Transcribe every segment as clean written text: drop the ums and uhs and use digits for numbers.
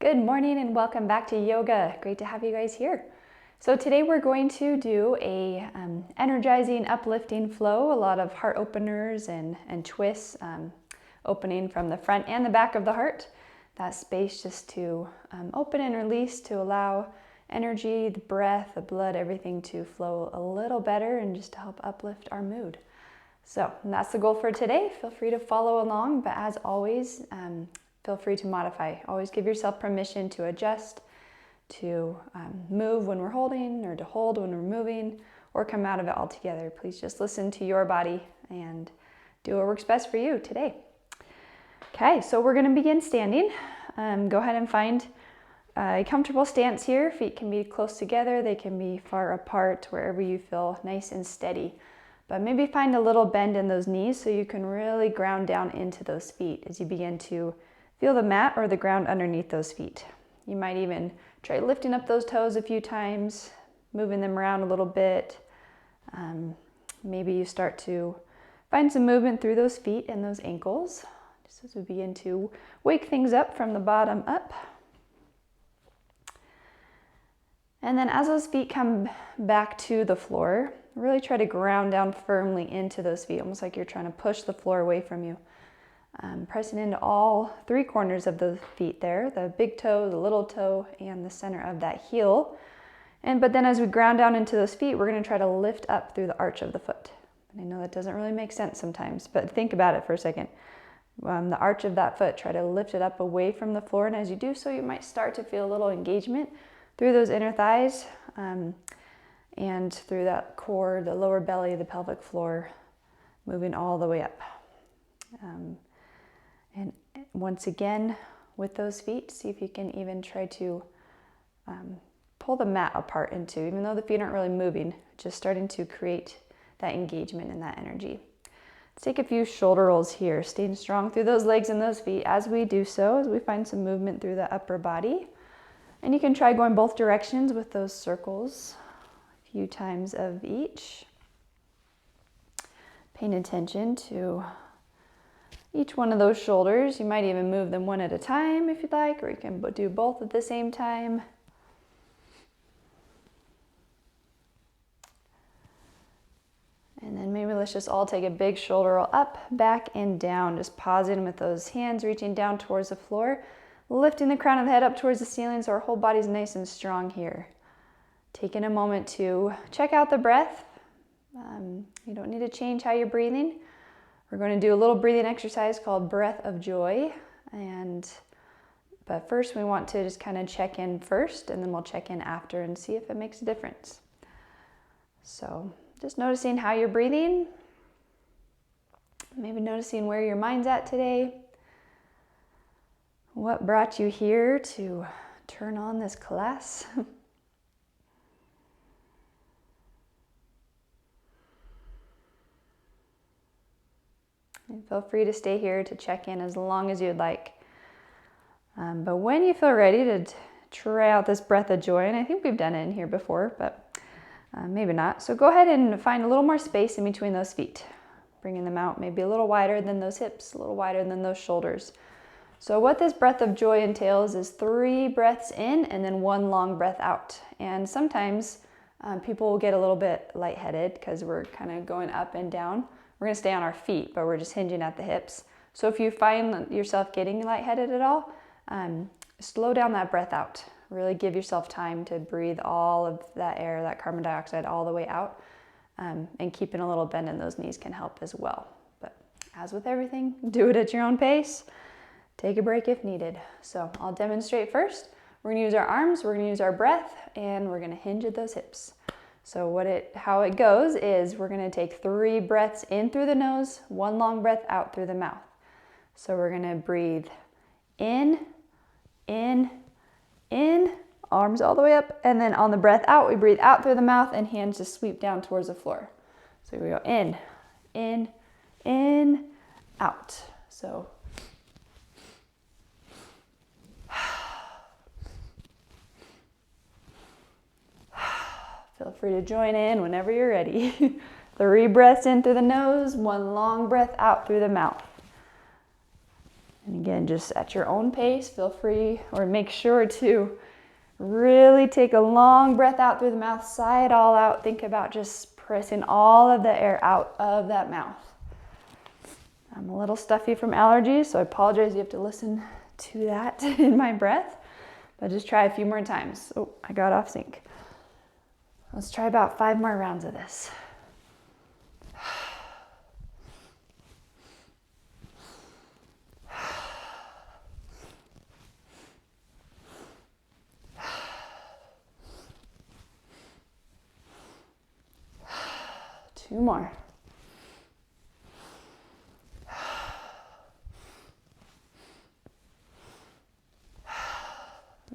Good morning and welcome back to yoga. Great to have you guys here. So today we're going to do a energizing, uplifting flow, a lot of heart openers and twists, opening from the front and the back of the heart. That space just to open and release, to allow energy, the breath, the blood, everything to flow a little better and just to help uplift our mood. So that's the goal for today. Feel free to follow along, but as always, feel free to modify. Always give yourself permission to adjust, to move when we're holding, or to hold when we're moving, or come out of it altogether. Please just listen to your body and do what works best for you today. Okay, so we're going to begin standing. Go ahead and find a comfortable stance here. Feet can be close together, they can be far apart, wherever you feel nice and steady. But maybe find a little bend in those knees so you can really ground down into those feet as you begin to feel the mat or the ground underneath those feet. You might even try lifting up those toes a few times, moving them around a little bit. Maybe you start to find some movement through those feet and those ankles, just as we begin to wake things up from the bottom up. And then as those feet come back to the floor, really try to ground down firmly into those feet, almost like you're trying to push the floor away from you. Pressing into all three corners of the feet there, the big toe, the little toe, and the center of that heel. But then as we ground down into those feet, we're going to try to lift up through the arch of the foot. And I know that doesn't really make sense sometimes, but think about it for a second. The arch of that foot, try to lift it up away from the floor, and as you do so, you might start to feel a little engagement through those inner thighs and through that core, the lower belly, the pelvic floor, moving all the way up. And once again, with those feet, see if you can even try to pull the mat apart into, even though the feet aren't really moving, just starting to create that engagement and that energy. Let's take a few shoulder rolls here, staying strong through those legs and those feet as we do so, as we find some movement through the upper body. And you can try going both directions with those circles, a few times of each. Paying attention to each one of those shoulders. You might even move them one at a time if you'd like, or you can do both at the same time. And then maybe let's just all take a big shoulder roll up, back, and down. Just pausing with those hands reaching down towards the floor, lifting the crown of the head up towards the ceiling so our whole body's nice and strong here. Taking a moment to check out the breath. You don't need to change how you're breathing. We're going to do a little breathing exercise called breath of joy. But first we want to just kind of check in first, and then we'll check in after and see if it makes a difference. So just noticing how you're breathing. Maybe noticing where your mind's at today. What brought you here to turn on this class? And feel free to stay here to check in as long as you'd like. But when you feel ready to try out this breath of joy, and I think we've done it in here before, but maybe not. So go ahead and find a little more space in between those feet. Bringing them out maybe a little wider than those hips, a little wider than those shoulders. So what this breath of joy entails is 3 breaths in and then 1 long breath out. And sometimes people will get a little bit lightheaded because we're kind of going up and down. We're going to stay on our feet, but we're just hinging at the hips. So if you find yourself getting lightheaded at all, slow down that breath out. Really give yourself time to breathe all of that air, that carbon dioxide, all the way out. And keeping a little bend in those knees can help as well. But as with everything, do it at your own pace. Take a break if needed. So I'll demonstrate first. We're going to use our arms, we're going to use our breath, and we're going to hinge at those hips. So how it goes is we're going to take 3 breaths in through the nose, 1 long breath out through the mouth. So we're going to breathe in, arms all the way up, and then on the breath out, we breathe out through the mouth and hands just sweep down towards the floor. So we go in, out. So feel free to join in whenever you're ready. 3 breaths in through the nose, 1 long breath out through the mouth. And again, And just at your own pace, feel free, or make sure to really take a long breath out through the mouth, sigh it all out. Think about just pressing all of the air out of that mouth. I'm a little stuffy from allergies, so I apologize. You have to listen to that in my breath, but just try a few more times. Oh, I got off sync. Let's try about 5 more rounds of this. Two more.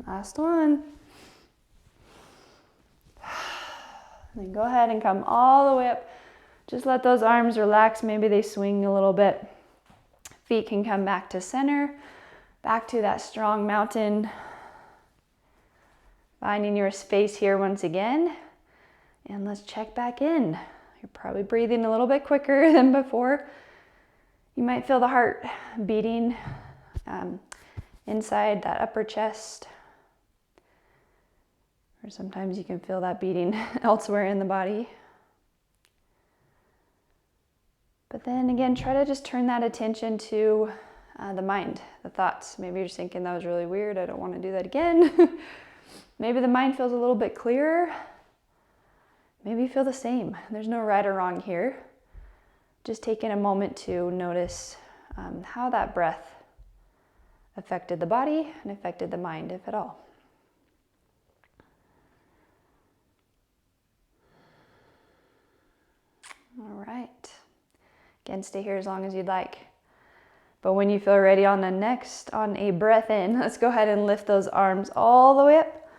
Last one. And then go ahead and come all the way up. Just let those arms relax. Maybe they swing a little bit. Feet can come back to center, back to that strong mountain. Finding your space here once again. And let's check back in. You're probably breathing a little bit quicker than before. You might feel the heart beating inside that upper chest. Or sometimes you can feel that beating elsewhere in the body. But then again, try to just turn that attention to the mind, the thoughts. Maybe you're just thinking, that was really weird, I don't want to do that again. Maybe the mind feels a little bit clearer. Maybe you feel the same. There's no right or wrong here. Just taking a moment to notice how that breath affected the body and affected the mind, if at all. All right. Again, stay here as long as you'd like. But when you feel ready on a breath in, let's go ahead and lift those arms all the way up.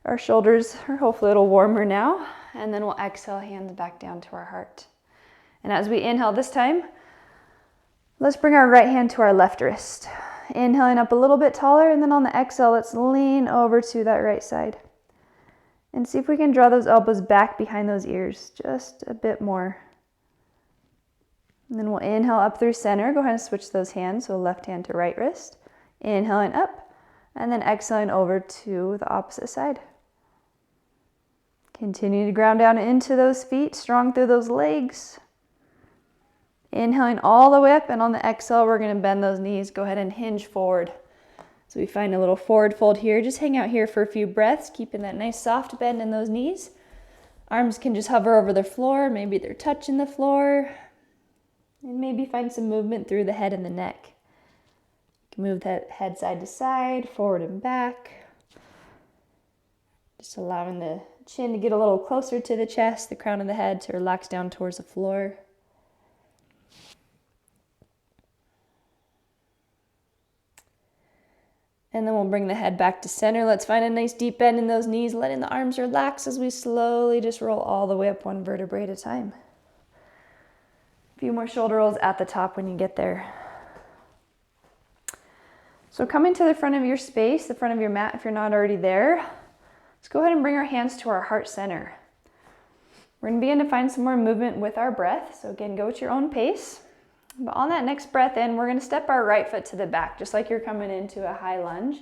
Our shoulders are hopefully a little warmer now. And then we'll exhale, hands back down to our heart. And as we inhale this time, let's bring our right hand to our left wrist. Inhaling up a little bit taller, and then on the exhale, let's lean over to that right side. And see if we can draw those elbows back behind those ears just a bit more. And then we'll inhale up through center. Go ahead and switch those hands, so left hand to right wrist. Inhaling up, and then exhaling over to the opposite side. Continue to ground down into those feet, strong through those legs. Inhaling all the way up, and on the exhale, we're going to bend those knees. Go ahead and hinge forward. So we find a little forward fold here. Just hang out here for a few breaths, keeping that nice soft bend in those knees. Arms can just hover over the floor. Maybe they're touching the floor. And maybe find some movement through the head and the neck. You can move that head side to side, forward and back. Just allowing the chin to get a little closer to the chest, the crown of the head to relax down towards the floor. And then we'll bring the head back to center. Let's find a nice deep bend in those knees, letting the arms relax as we slowly just roll all the way up one vertebrae at a time. A few more shoulder rolls at the top when you get there. So coming to the front of your space, the front of your mat if you're not already there, let's go ahead and bring our hands to our heart center. We're going to begin to find some more movement with our breath. So again, go at your own pace. But on that next breath in, we're going to step our right foot to the back, just like you're coming into a high lunge.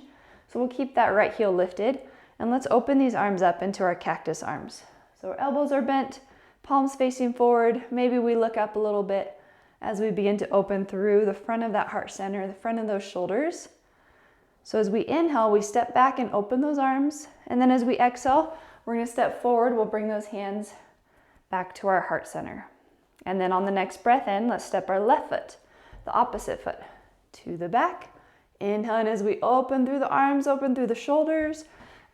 So we'll keep that right heel lifted. And let's open these arms up into our cactus arms. So our elbows are bent, palms facing forward. Maybe we look up a little bit as we begin to open through the front of that heart center, the front of those shoulders. So as we inhale, we step back and open those arms. And then as we exhale, we're going to step forward. We'll bring those hands back to our heart center. And then on the next breath in, let's step our left foot, the opposite foot, to the back. Inhaling as we open through the arms, open through the shoulders.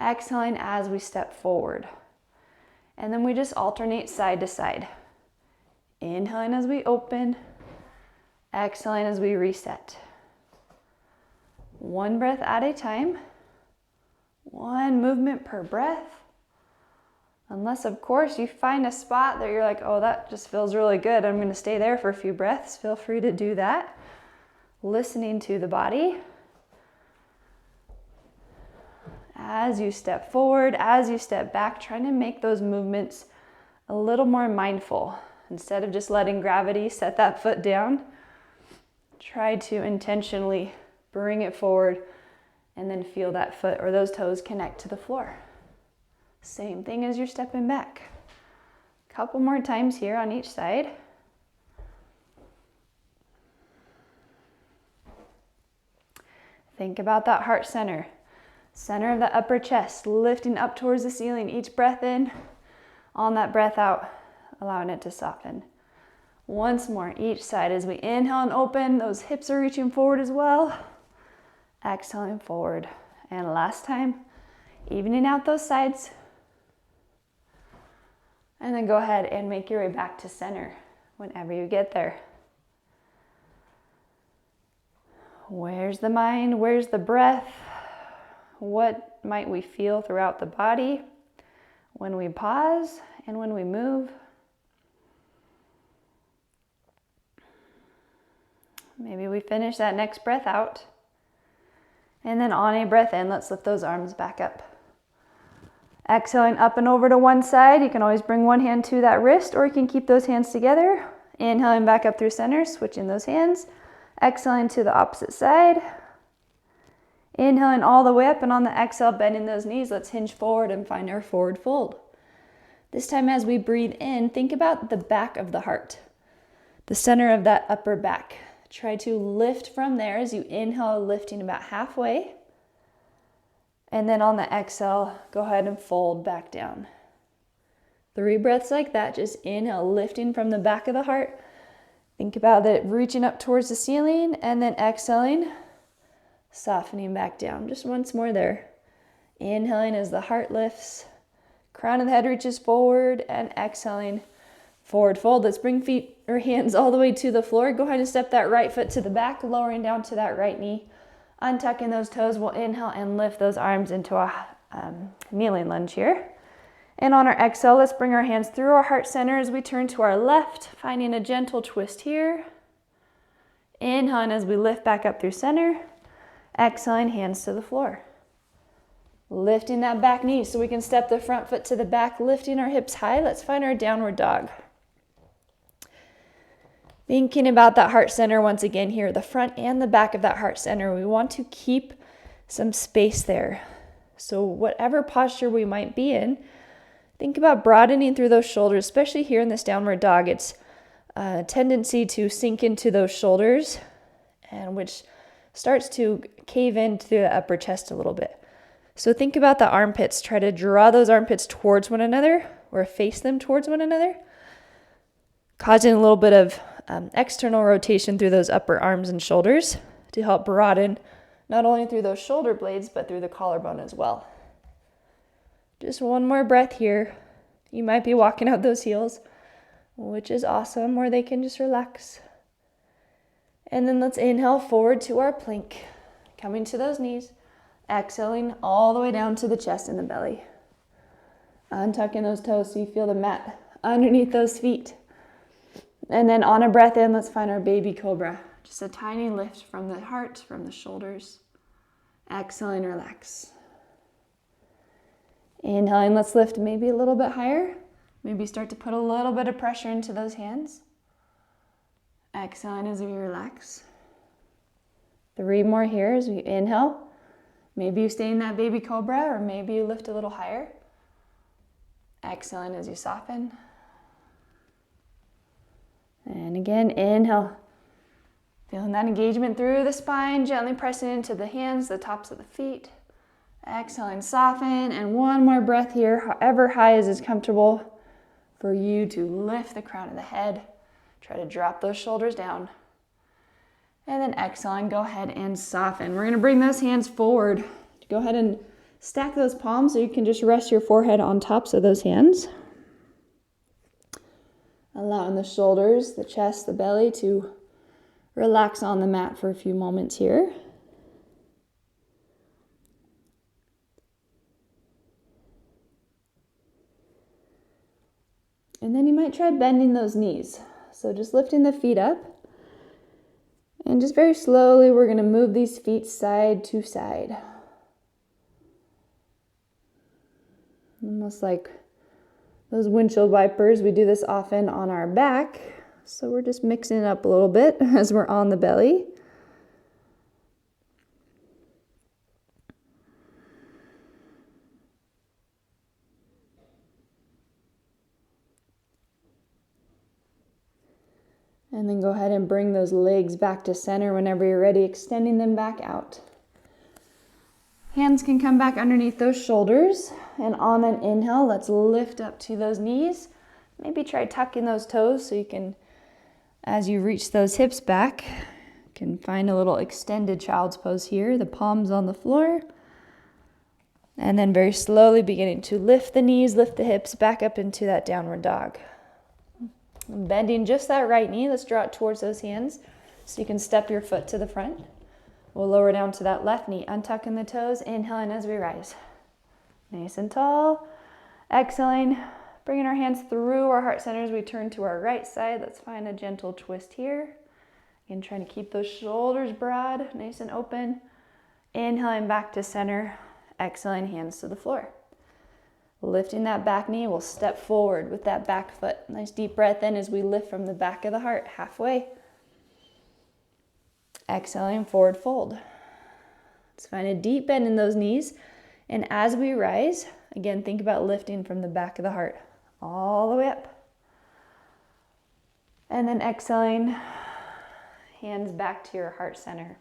Exhaling as we step forward. And then we just alternate side to side. Inhaling as we open. Exhaling as we reset. One breath at a time. One movement per breath. Unless, of course, you find a spot that you're like, oh, that just feels really good. I'm going to stay there for a few breaths. Feel free to do that. Listening to the body. As you step forward, as you step back, trying to make those movements a little more mindful. Instead of just letting gravity set that foot down, try to intentionally Bring it forward, and then feel that foot or those toes connect to the floor. Same thing as you're stepping back. Couple more times here on each side. Think about that heart center. Center of the upper chest, lifting up towards the ceiling. Each breath in, on that breath out, allowing it to soften. Once more, each side. As we inhale and open, those hips are reaching forward as well. Exhaling forward. And last time, evening out those sides. And then go ahead and make your way back to center whenever you get there. Where's the mind? Where's the breath? What might we feel throughout the body when we pause and when we move? Maybe we finish that next breath out. And then on a breath in, let's lift those arms back up. Exhaling up and over to one side. You can always bring one hand to that wrist, or you can keep those hands together. Inhaling back up through center, switching those hands. Exhaling to the opposite side. Inhaling all the way up, and on the exhale, bending those knees. Let's hinge forward and find our forward fold. This time as we breathe in, think about the back of the heart, the center of that upper back. Try to lift from there as you inhale, lifting about halfway. And then on the exhale, go ahead and fold back down. 3 breaths like that. Just inhale, lifting from the back of the heart. Think about it reaching up towards the ceiling, and then exhaling, softening back down. Just once more there. Inhaling as the heart lifts, crown of the head reaches forward, and exhaling, forward fold. Let's bring feet or hands all the way to the floor. Go ahead and step that right foot to the back, lowering down to that right knee. Untucking those toes, we'll inhale and lift those arms into a kneeling lunge here. And on our exhale, let's bring our hands through our heart center as we turn to our left, finding a gentle twist here. Inhaling as we lift back up through center. Exhaling, hands to the floor. Lifting that back knee so we can step the front foot to the back, lifting our hips high. Let's find our downward dog. Thinking about that heart center once again here, the front and the back of that heart center. We want to keep some space there. So whatever posture we might be in, think about broadening through those shoulders, especially here in this downward dog. It's a tendency to sink into those shoulders, and which starts to cave into the upper chest a little bit. So think about the armpits. Try to draw those armpits towards one another or face them towards one another, causing a little bit of external rotation through those upper arms and shoulders to help broaden not only through those shoulder blades, but through the collarbone as well. Just one more breath here. You might be walking out those heels, which is awesome, or they can just relax. And then let's inhale forward to our plank, coming to those knees, exhaling all the way down to the chest and the belly. Untucking those toes so you feel the mat underneath those feet. And then on a breath in, let's find our baby cobra. Just a tiny lift from the heart, from the shoulders. Exhaling, relax. Inhaling, let's lift maybe a little bit higher. Maybe start to put a little bit of pressure into those hands. Exhaling as we relax. 3 more here as we inhale. Maybe you stay in that baby cobra, or maybe you lift a little higher. Exhaling as you soften. And again, inhale. Feeling that engagement through the spine, gently pressing into the hands, the tops of the feet. Exhaling, soften, and one more breath here, however high as is comfortable for you to lift the crown of the head. Try to drop those shoulders down. And then exhaling, go ahead and soften. We're going to bring those hands forward. Go ahead and stack those palms so you can just rest your forehead on tops of those hands. Allowing the shoulders, the chest, the belly to relax on the mat for a few moments here. And then you might try bending those knees. So just lifting the feet up. And just very slowly, we're going to move these feet side to side. Almost like those windshield wipers. We do this often on our back. So we're just mixing it up a little bit as we're on the belly. And then go ahead and bring those legs back to center whenever you're ready, extending them back out. Hands can come back underneath those shoulders. And on an inhale, let's lift up to those knees. Maybe try tucking those toes so you can, as you reach those hips back, you can find a little extended child's pose here. The palms on the floor. And then very slowly beginning to lift the knees, lift the hips back up into that downward dog. Bending just that right knee. Let's draw it towards those hands so you can step your foot to the front. We'll lower down to that left knee, untucking the toes, inhaling as we rise. Nice and tall. Exhaling, bringing our hands through our heart center as we turn to our right side. Let's find a gentle twist here. Again, trying to keep those shoulders broad, nice and open. Inhaling back to center, exhaling, hands to the floor. Lifting that back knee, we'll step forward with that back foot. Nice deep breath in as we lift from the back of the heart, halfway. Exhaling, forward fold. Let's find a deep bend in those knees. And as we rise, again, think about lifting from the back of the heart all the way up. And then exhaling, hands back to your heart center.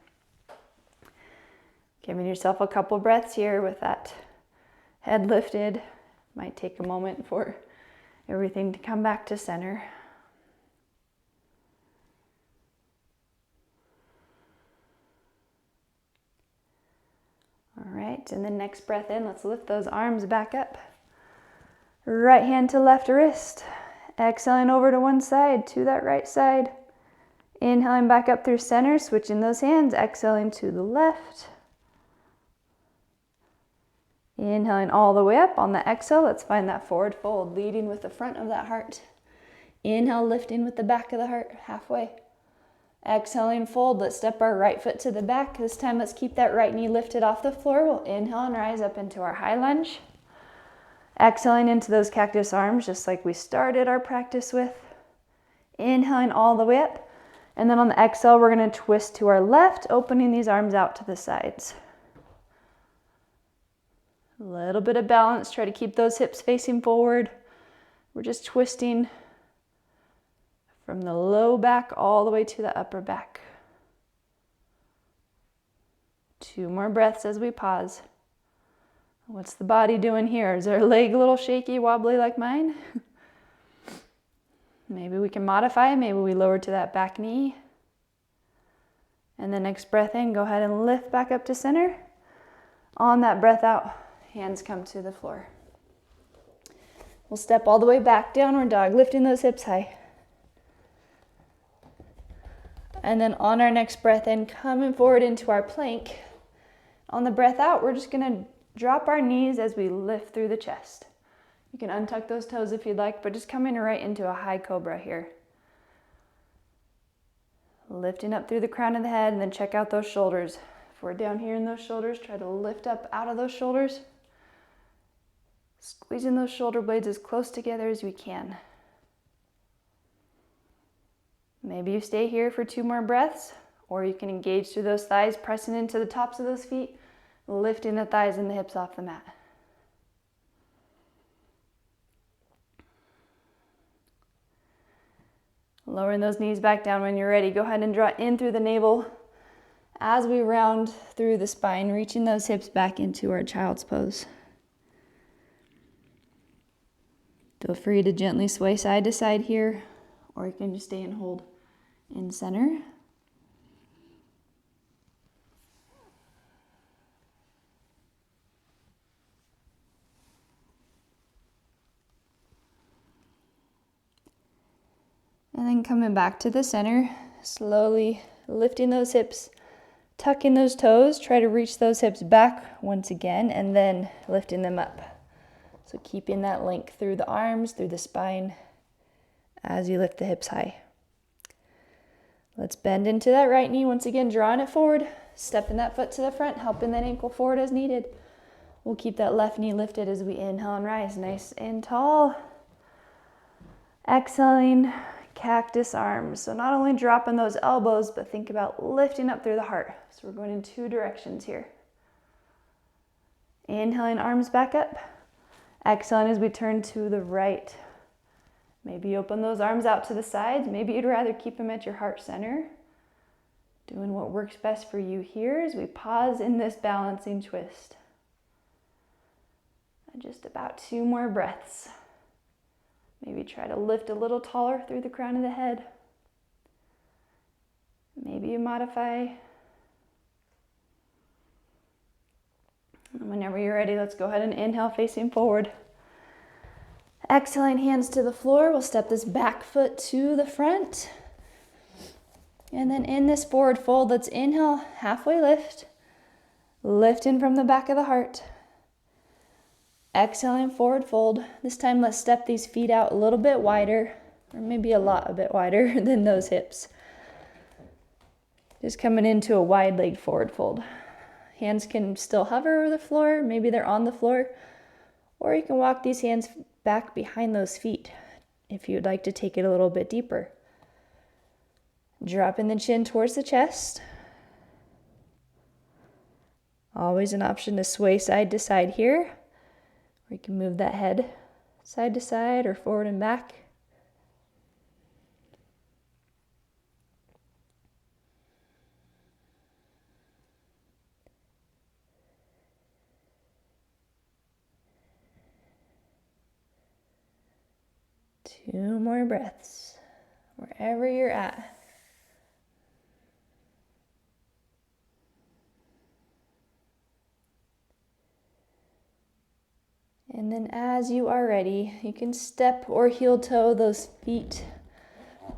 Giving yourself a couple breaths here with that head lifted. Might take a moment for everything to come back to center. All right, and then next breath in, let's lift those arms back up. Right hand to left wrist. Exhaling over to one side, to that right side. Inhaling back up through center, switching those hands, exhaling to the left. Inhaling all the way up. On the exhale, let's find that forward fold, leading with the front of that heart. Inhale, lifting with the back of the heart, halfway. Exhaling, fold. Let's step our right foot to the back. This time, let's keep that right knee lifted off the floor. We'll inhale and rise up into our high lunge. Exhaling into those cactus arms, just like we started our practice with. Inhaling all the way up. And then on the exhale, we're going to twist to our left, opening these arms out to the sides. A little bit of balance. Try to keep those hips facing forward. We're just twisting from the low back all the way to the upper back. 2 more breaths as we pause. What's the body doing here? Is our leg a little shaky, wobbly like mine? Maybe we can modify. Maybe we lower to that back knee. And the next breath in, go ahead and lift back up to center. On that breath out, hands come to the floor. We'll step all the way back, downward dog, lifting those hips high. And then on our next breath in, coming forward into our plank. On the breath out, we're just gonna drop our knees as we lift through the chest. You can untuck those toes if you'd like, but just coming right into a high cobra here. Lifting up through the crown of the head, and then check out those shoulders. If we're down here in those shoulders, try to lift up out of those shoulders. Squeezing those shoulder blades as close together as we can. Maybe you stay here for 2 more breaths, or you can engage through those thighs, pressing into the tops of those feet, lifting the thighs and the hips off the mat. Lowering those knees back down when you're ready. Go ahead and draw in through the navel as we round through the spine, reaching those hips back into our child's pose. Feel free to gently sway side to side here, or you can just stay and hold in center. And then coming back to the center, slowly lifting those hips, tucking those toes, try to reach those hips back once again, and then lifting them up. So keeping that length through the arms, through the spine, as you lift the hips high. Let's bend into that right knee, once again, drawing it forward, stepping that foot to the front, helping that ankle forward as needed. We'll keep that left knee lifted as we inhale and rise, nice and tall. Exhaling, cactus arms. So not only dropping those elbows, but think about lifting up through the heart. So we're going in 2 directions here. Inhaling, arms back up. Exhaling as we turn to the right. Maybe open those arms out to the sides. Maybe you'd rather keep them at your heart center. Doing what works best for you here as we pause in this balancing twist. And just about 2 more breaths. Maybe try to lift a little taller through the crown of the head. Maybe you modify. And whenever you're ready, let's go ahead and inhale, facing forward. Exhaling, hands to the floor. We'll step this back foot to the front. And then in this forward fold, let's inhale, halfway lift. Lifting from the back of the heart. Exhaling, forward fold. This time, let's step these feet out a little bit wider, or maybe a bit wider than those hips. Just coming into a wide leg forward fold. Hands can still hover over the floor. Maybe they're on the floor. Or you can walk these hands back behind those feet if you'd like to take it a little bit deeper. Dropping the chin towards the chest. Always an option to sway side to side here. Or you can move that head side to side or forward and back. Two more breaths, wherever you're at. And then as you are ready, you can step or heel toe those feet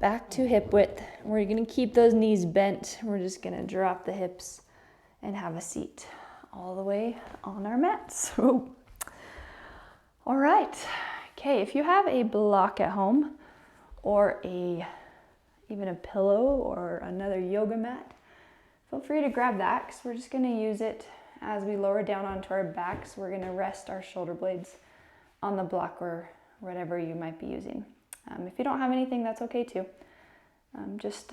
back to hip width. We're going to keep those knees bent. We're just going to drop the hips and have a seat all the way on our mats. All right. Okay, if you have a block at home or even a pillow or another yoga mat, feel free to grab that because we're just going to use it as we lower down onto our backs. We're going to rest our shoulder blades on the block or whatever you might be using. If you don't have anything, that's okay too. Just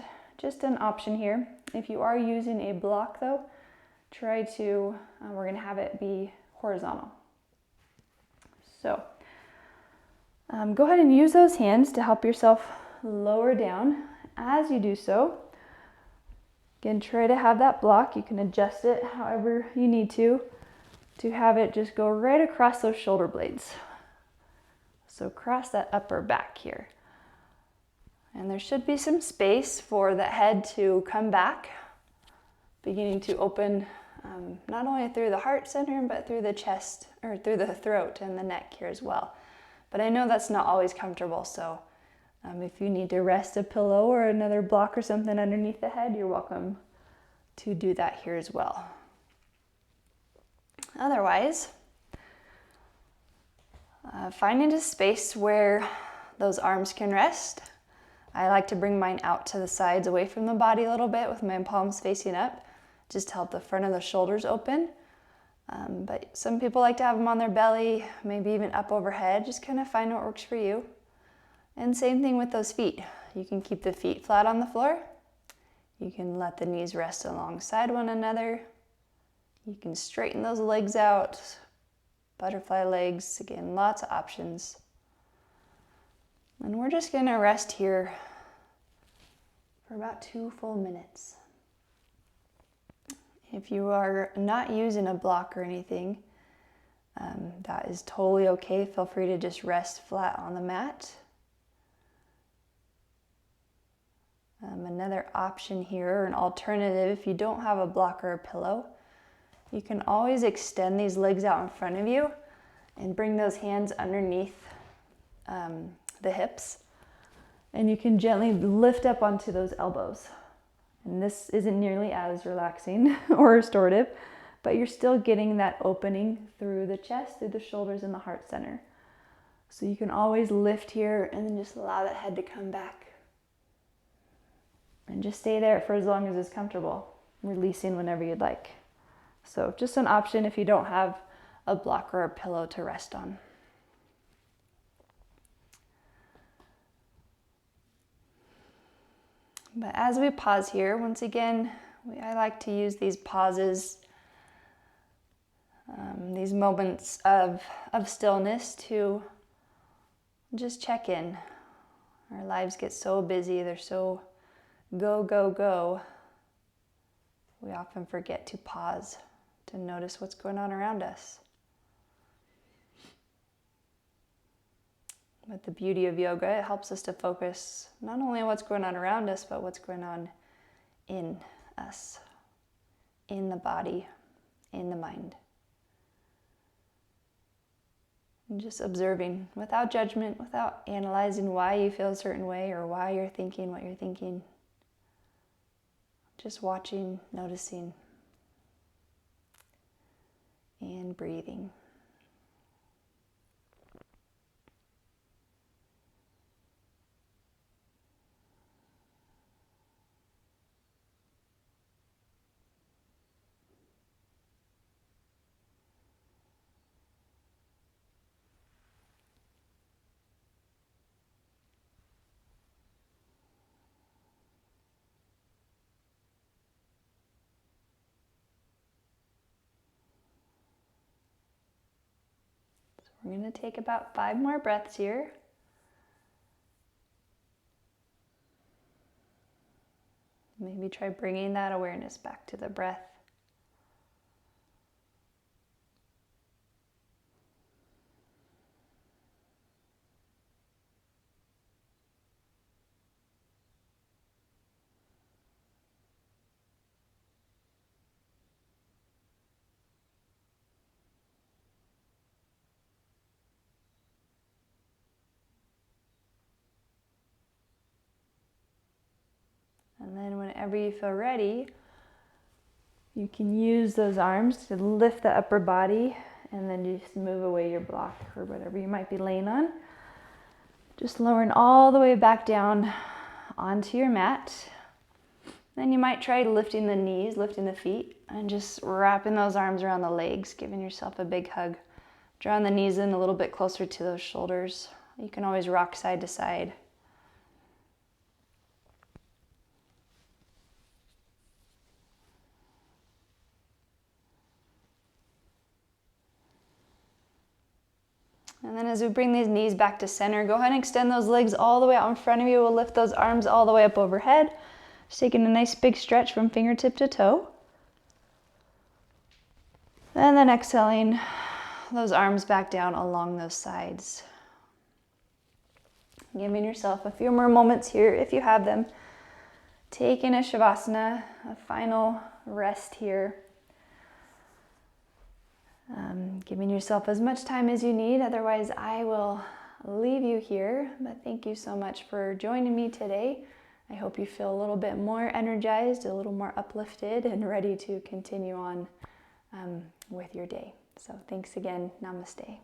an option here. If you are using a block though, try to, we're going to have it be horizontal. So go ahead and use those hands to help yourself lower down. As you do so, again, try to have that block. You can adjust it however you need to have it just go right across those shoulder blades. So across that upper back here. And there should be some space for the head to come back, beginning to open not only through the heart center, but through the chest, or through the throat and the neck here as well. But I know that's not always comfortable, so if you need to rest a pillow or another block or something underneath the head, you're welcome to do that here as well. Otherwise, finding a space where those arms can rest. I like to bring mine out to the sides away from the body a little bit with my palms facing up, just to help the front of the shoulders open. But some people like to have them on their belly, maybe even up overhead. Just kind of find what works for you. And same thing with those feet. You can keep the feet flat on the floor. You can let the knees rest alongside one another. You can straighten those legs out. Butterfly legs, again, lots of options. And we're just going to rest here for about 2 full minutes. If you are not using a block or anything, that is totally okay. Feel free to just rest flat on the mat. Another option here, or an alternative, if you don't have a block or a pillow, you can always extend these legs out in front of you and bring those hands underneath the hips. And you can gently lift up onto those elbows. And this isn't nearly as relaxing or restorative, but you're still getting that opening through the chest, through the shoulders, and the heart center. So you can always lift here and then just allow that head to come back. And just stay there for as long as it's comfortable, releasing whenever you'd like. So just an option if you don't have a block or a pillow to rest on. But as we pause here, once again, I like to use these pauses, these moments of stillness to just check in Our lives get so busy, they're so go, go, go. We often forget to pause, to notice what's going on around us. But the beauty of yoga, it helps us to focus not only on what's going on around us, but what's going on in us, in the body, in the mind. And just observing without judgment, without analyzing why you feel a certain way or why you're thinking what you're thinking. Just watching, noticing, and breathing. We're going to take about 5 more breaths here. Maybe try bringing that awareness back to the breath. And then whenever you feel ready, you can use those arms to lift the upper body and then just move away your block or whatever you might be laying on. Just lowering all the way back down onto your mat. Then you might try lifting the knees, lifting the feet, and just wrapping those arms around the legs, giving yourself a big hug. Drawing the knees in a little bit closer to those shoulders. You can always rock side to side. And then as we bring these knees back to center, go ahead and extend those legs all the way out in front of you. We'll lift those arms all the way up overhead. Just taking a nice big stretch from fingertip to toe. And then exhaling those arms back down along those sides. Giving yourself a few more moments here if you have them. Taking a Shavasana, a final rest here. Giving yourself as much time as you need, otherwise I will leave you here. But thank you so much for joining me today. I hope you feel a little bit more energized, a little more uplifted, and ready to continue on with your day. So thanks again. Namaste.